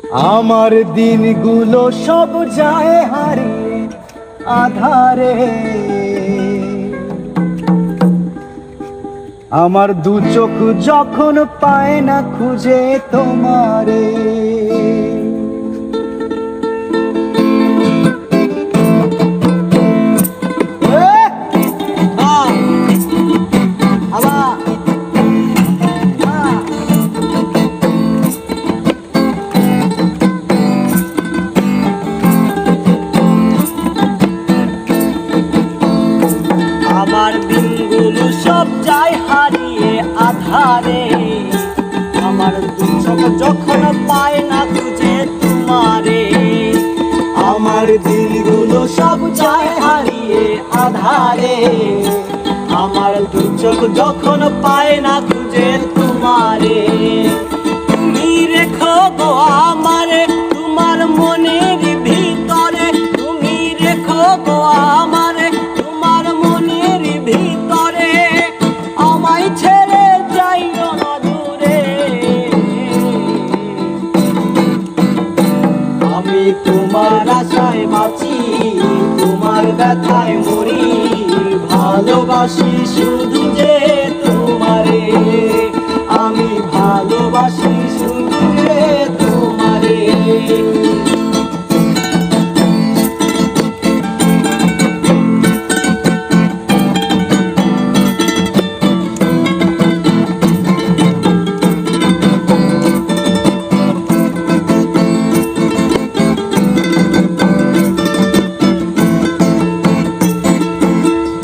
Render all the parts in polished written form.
আমার দিনগুলো সব যায় হারিয়ে আধারে, আমার দু চোখ যখন পায় না খুঁজে তোমারে। আমার দিনগুলো সব যায় হারিয়ে আধারে, আমার দু চোখ যখন পায় না খুঁজে তোমারে। আমার দিনগুলো সব যায় হারিয়ে আধারে, আমার দু চোখ যখন পায় না খুঁজে তোমারে। তুমি রেখো গো আমারে তোমার মনের ভিতরে, তুমি রেখো গো আমারে তোমার মনের ভিতরে। আমায় ছেড়ে যাইও না দূরে, আমি তোমার আশায় বাঁচি, তোমার ব্যথায় মরি, ভালোবাসি শুধু যে তোমারে। আমি ভালোবাসি শুধু যে তোমারে।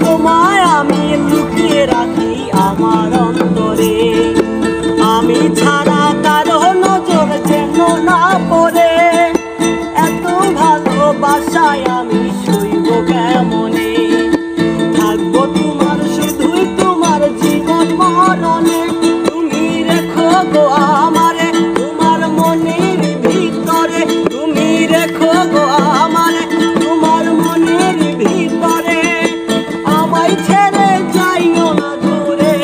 তোমায় আমি লুকিয়ে রাখি আমার অন্তরে, আমি ছাড়া কারো নজর যেন না পড়ে। এত ভালোবাসায় আমি সইব কেমনে, থাকবো তোমার শুধুই তোমার জীবন মরণে। তুমি রেখো গো আমারে তোমার মনের ভিতরে, তুমি রেখো গো আমারে তোমার মনের ভিতরে। আমায় ছেড়ে যাইও না দূরে,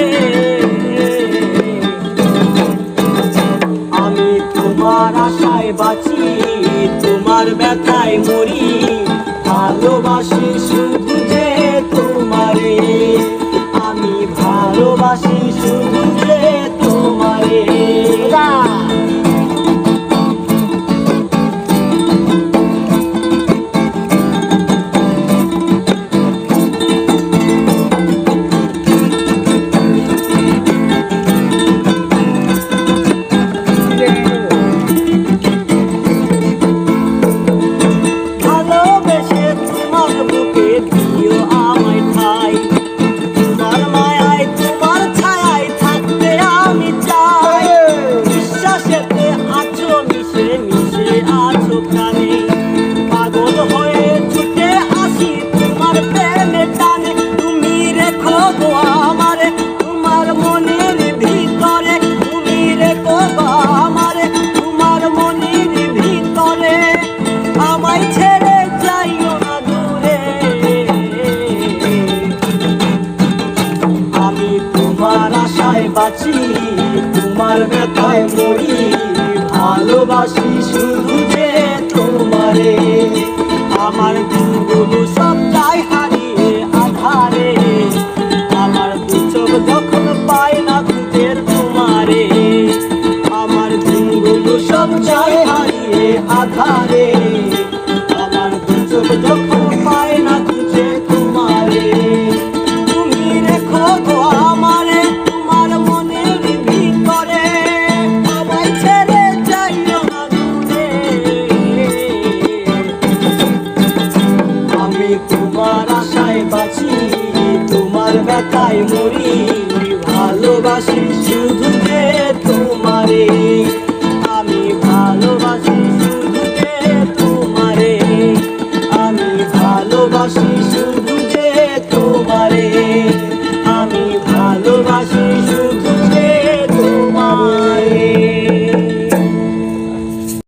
আমি তোমার আশায় বাঁচি, তোমার ব্যথায় মরি, ভালোবাসি শুধু যে তোমারে। আমি ভালোবাসি শুধু যে তোমারে। ভালোবেসে তোমার বুকে দিও আমায় ঠাই, তোমার মায়ায় তোমার ছায়ায় থাকতে আমি চাই। বিশ্বাসেতে আছো মিশে মিশে আছো প্রাণে, পাগল হয়ে ছুটে আসি তোমার প্রেমে টানে। তুমি রেখো গো আমারে তোমার মনের ভিতরে, তুমি রেখো গো আমারে তোমার মনের ভিতরে। আমায় ছেড়ে যাইও না দূরে, আমি তোমার আশায় বাঁচি, তোমার ব্যথায় মরি, ভালোবাসি শুধু যে তোমারে। আমার দিনগুলো সব যায় হারিয়ে আধারে, আমার দু চোখ যখন পায় না খুঁজে তোমারে। আমার দিনগুলো সব যায় হারিয়ে আধারে, আমার দু চোখ যখন পায় না খুঁজে তোমারে। তুমি রেখো গো আমারে তোমার মনের ভিতরে, আমায় ছেড়ে যাইও না দূরে। আমি তোমার আশায় বাঁচি, তোমার ব্যথায় মরি,